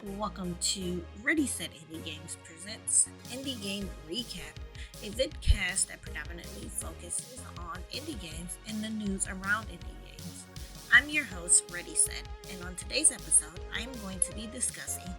Welcome to Ready Set Indie Games Presents Indie Game Recap, a vidcast that predominantly focuses on indie games and the news around indie games. I'm your host, Ready Set, and on today's episode, I am going to be discussing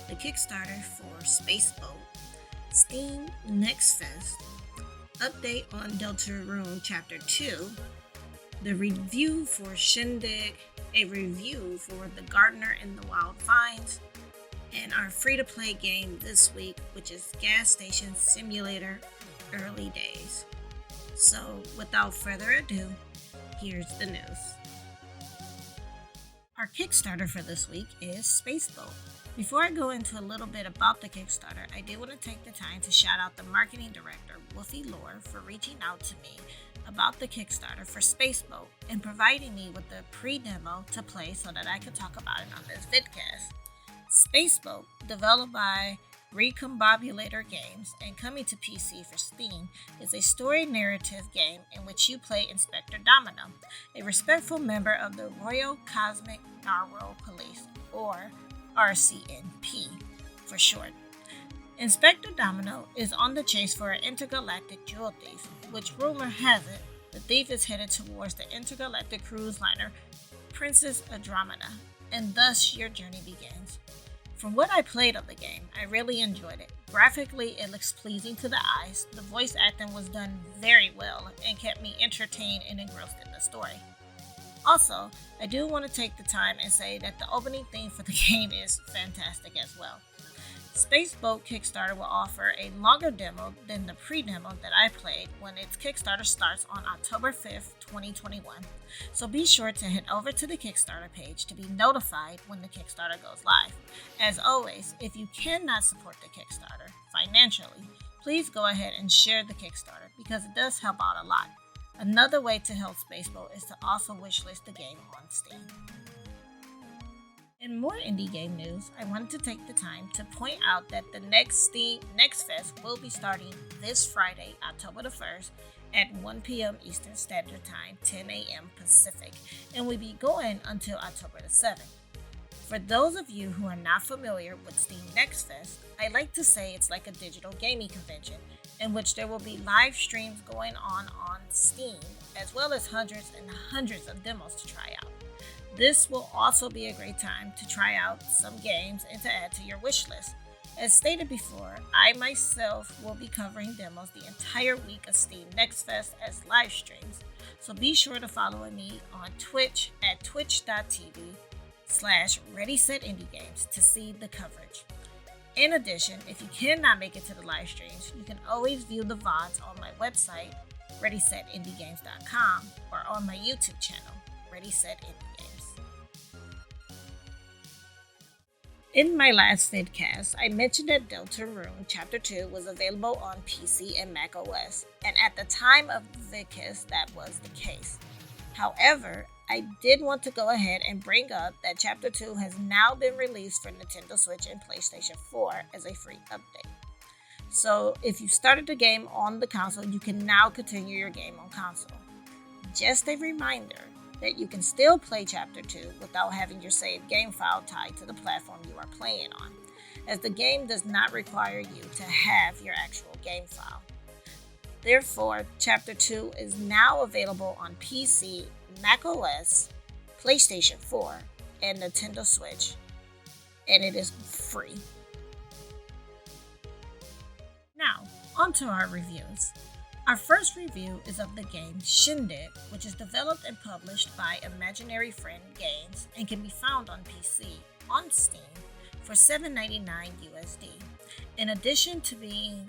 the Kickstarter for Spaceboat, Steam Next Fest, update on Deltarune Chapter 2, the review for Shingdig, a review for The Gardener in the Wild Vines, and our free-to-play game this week, which is Gas Station Simulator Early Days. So, without further ado, here's the news. Our Kickstarter for this week is Spaceboat. Before I go into a little bit about the Kickstarter, I do want to take the time to shout out the marketing director, Wolfie Lore, for reaching out to me about the Kickstarter for Spaceboat and providing me with the pre-demo to play so that I could talk about it on this vidcast. Spaceboat, developed by Recombobulator Games and coming to PC for Steam, is a story narrative game in which you play Inspector Domino, a respectful member of the Royal Cosmic Narwhal Police, or RCNP for short. Inspector Domino is on the chase for an intergalactic jewel thief, which rumor has it the thief is headed towards the intergalactic cruise liner Princess Andromeda, and thus your journey begins. From what I played of the game, I really enjoyed it. Graphically, it looks pleasing to the eyes, the voice acting was done very well and kept me entertained and engrossed in the story. Also, I do want to take the time and say that the opening theme for the game is fantastic as well. Spaceboat Kickstarter will offer a longer demo than the pre-demo that I played when its Kickstarter starts on October 5th, 2021. So be sure to head over to the Kickstarter page to be notified when the Kickstarter goes live. As always, if you cannot support the Kickstarter financially, please go ahead and share the Kickstarter because it does help out a lot. Another way to help Spaceboat is to also wishlist the game on Steam. In more indie game news, I wanted to take the time to point out that the next Steam Next Fest will be starting this Friday, October the 1st at 1 p.m. Eastern Standard Time, 10 a.m. Pacific, and will be going until October the 7th. For those of you who are not familiar with Steam Next Fest, I like to say it's like a digital gaming convention in which there will be live streams going on Steam, as well as hundreds and hundreds of demos to try out. This will also be a great time to try out some games and to add to your wish list. As stated before, I myself will be covering demos the entire week of Steam Next Fest as live streams, so be sure to follow me on Twitch at twitch.tv/ReadySetIndieGames to see the coverage. In addition, if you cannot make it to the live streams, you can always view the VODs on my website, ReadySetIndieGames.com, or on my YouTube channel, Ready Set Indie Games. In my last vidcast, I mentioned that Deltarune Chapter 2 was available on PC and macOS, and at the time of the vidcast, that was the case. However, I did want to go ahead and bring up that Chapter 2 has now been released for Nintendo Switch and PlayStation 4 as a free update. So, if you started the game on the console, you can now continue your game on console. Just a reminder that you can still play Chapter 2 without having your saved game file tied to the platform you are playing on, as the game does not require you to have your actual game file. Therefore, Chapter 2 is now available on PC, macOS, PlayStation 4, and Nintendo Switch, and it is free. Now, onto our reviews. Our first review is of the game Shingdig, which is developed and published by Imaginary Friend Games and can be found on PC, on Steam, for $7.99 USD. In addition to being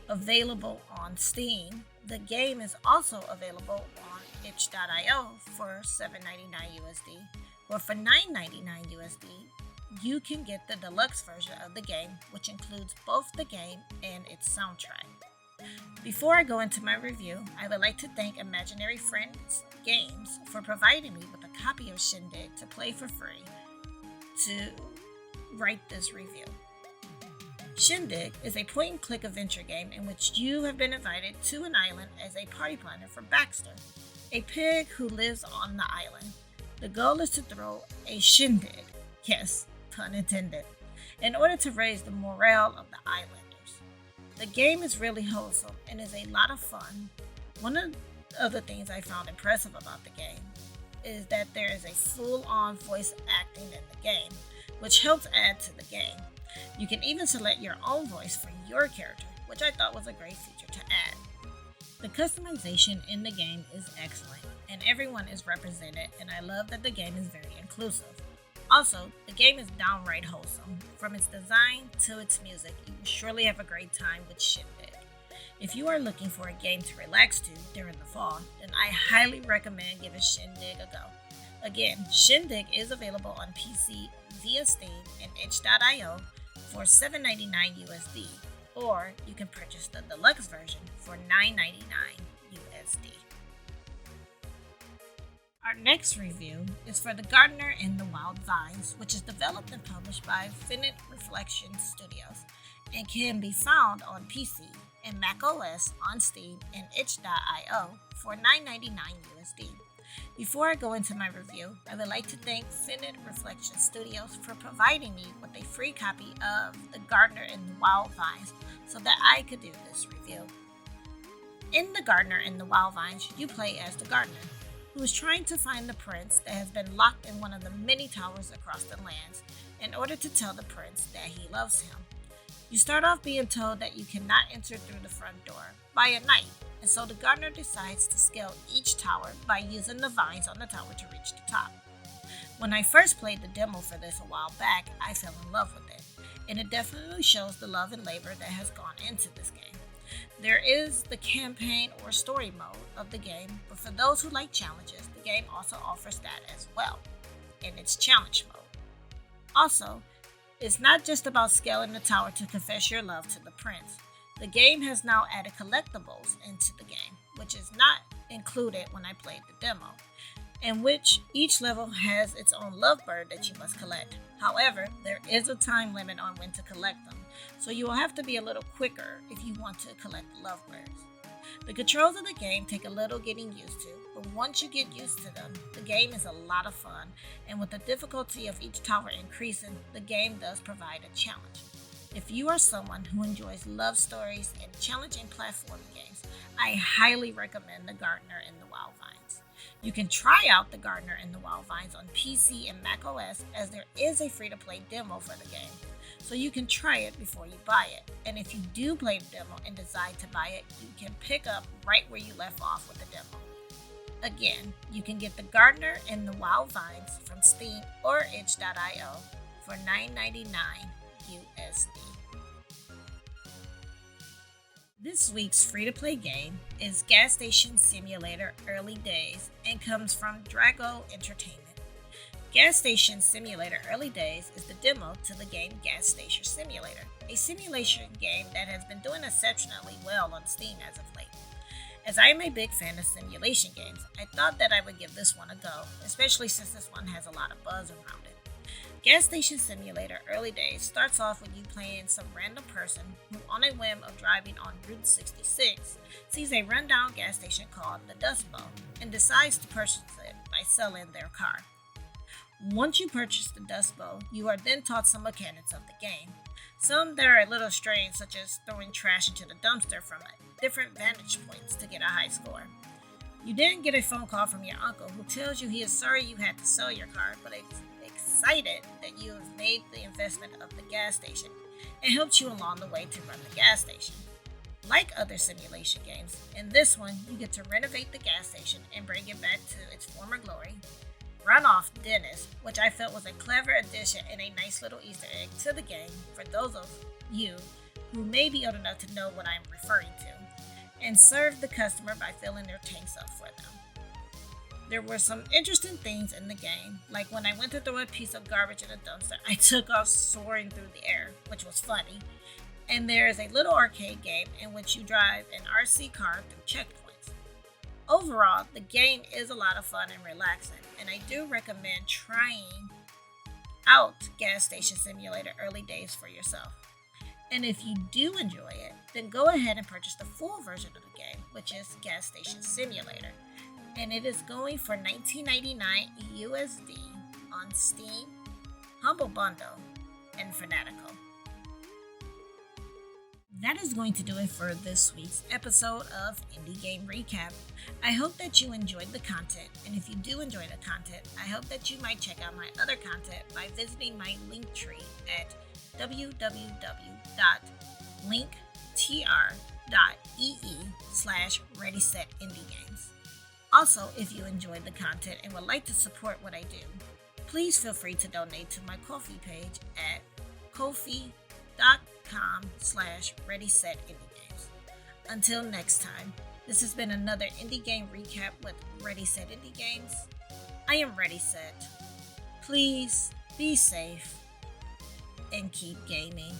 available on Steam, the game is also available on itch.io for $7.99 USD, or for $9.99 USD, you can get the deluxe version of the game, which includes both the game and its soundtrack. Before I go into my review, I would like to thank Imaginary Friends Games for providing me with a copy of Shingdig to play for free to write this review. Shingdig is a point-and-click adventure game in which you have been invited to an island as a party planner for Baxter, a pig who lives on the island. The goal is to throw a shindig, yes, pun intended, in order to raise the morale of the islanders. The game is really wholesome and is a lot of fun. One of the other things I found impressive about the game is that there is a full-on voice acting in the game, which helps add to the game. You can even select your own voice for your character, which I thought was a great feature to add. The customization in the game is excellent, and everyone is represented, and I love that the game is very inclusive. Also, the game is downright wholesome. From its design to its music, you will surely have a great time with Shingdig. If you are looking for a game to relax to during the fall, then I highly recommend giving Shingdig a go. Again, Shingdig is available on PC via Steam and itch.io for $7.99 USD, or you can purchase the deluxe version for $9.99 USD. Our next review is for The Gardener in the Wild Vines, which is developed and published by Fanatical Studios and can be found on PC and macOS on Steam and itch.io for $9.99 USD. Before I go into my review, I would like to thank Fanatical Studios for providing me with a free copy of The Gardener in the Wild Vines so that I could do this review. In The Gardener in the Wild Vines, you play as the gardener, who is trying to find the prince that has been locked in one of the many towers across the lands in order to tell the prince that he loves him. You start off being told that you cannot enter through the front door by a knight, and so the gardener decides to scale each tower by using the vines on the tower to reach the top. When I first played the demo for this a while back, I fell in love with it, and it definitely shows the love and labor that has gone into this game. There is the campaign or story mode of the game, but for those who like challenges, the game also offers that as well in its challenge mode. Also, it's not just about scaling the tower to confess your love to the prince. The game has now added collectibles into the game, which is not included when I played the demo, in which each level has its own lovebird that you must collect. However, there is a time limit on when to collect them, so you will have to be a little quicker if you want to collect the lovebirds. The controls of the game take a little getting used to, but once you get used to them, the game is a lot of fun, and with the difficulty of each tower increasing, the game does provide a challenge. If you are someone who enjoys love stories and challenging platforming games, I highly recommend The Gardener in the Wild Vines. You can try out The Gardener in the Wild Vines on PC and macOS, as there is a free-to-play demo for the game, so you can try it before you buy it. And if you do play the demo and decide to buy it, you can pick up right where you left off with the demo. Again, you can get The Gardener in the Wild Vines from Steam or itch.io for $9.99 USD. This week's free-to-play game is Gas Station Simulator Early Days and comes from Drago Entertainment. Gas Station Simulator Early Days is the demo to the game Gas Station Simulator, a simulation game that has been doing exceptionally well on Steam as of late. As I am a big fan of simulation games, I thought that I would give this one a go, especially since this one has a lot of buzz around it. Gas Station Simulator Early Days starts off with you playing some random person who, on a whim of driving on Route 66, sees a rundown gas station called the Dust Bowl and decides to purchase it by selling their car. Once you purchase the Dust Bowl, you are then taught some mechanics of the game. Some that are a little strange, such as throwing trash into the dumpster from different vantage points to get a high score. You then get a phone call from your uncle who tells you he is sorry you had to sell your car, but excited that you have made the investment of the gas station and helped you along the way to run the gas station. Like other simulation games, in this one you get to renovate the gas station and bring it back to its former glory. Run off Dennis, which I felt was a clever addition and a nice little Easter egg to the game for those of you who may be old enough to know what I am referring to, and serve the customer by filling their tanks up for them. There were some interesting things in the game, like when I went to throw a piece of garbage in a dumpster, I took off soaring through the air, which was funny. And there is a little arcade game in which you drive an RC car through checkpoints. Overall, the game is a lot of fun and relaxing, and I do recommend trying out Gas Station Simulator Early Days for yourself. And if you do enjoy it, then go ahead and purchase the full version of the game, which is Gas Station Simulator. And it is going for $19.99 USD on Steam, Humble Bundle, and Fanatical. That is going to do it for this week's episode of Indie Game Recap. I hope that you enjoyed the content, and if you do enjoy the content, I hope that you might check out my other content by visiting my link tree at www.linktr.ee/ReadySetIndieGames. Also, if you enjoyed the content and would like to support what I do, please feel free to donate to my Ko-fi page at kofi.com/ReadySetIndieGames. Until next time, this has been another Indie Game Recap with Ready Set Indie Games. I am Ready Set. Please be safe and keep gaming.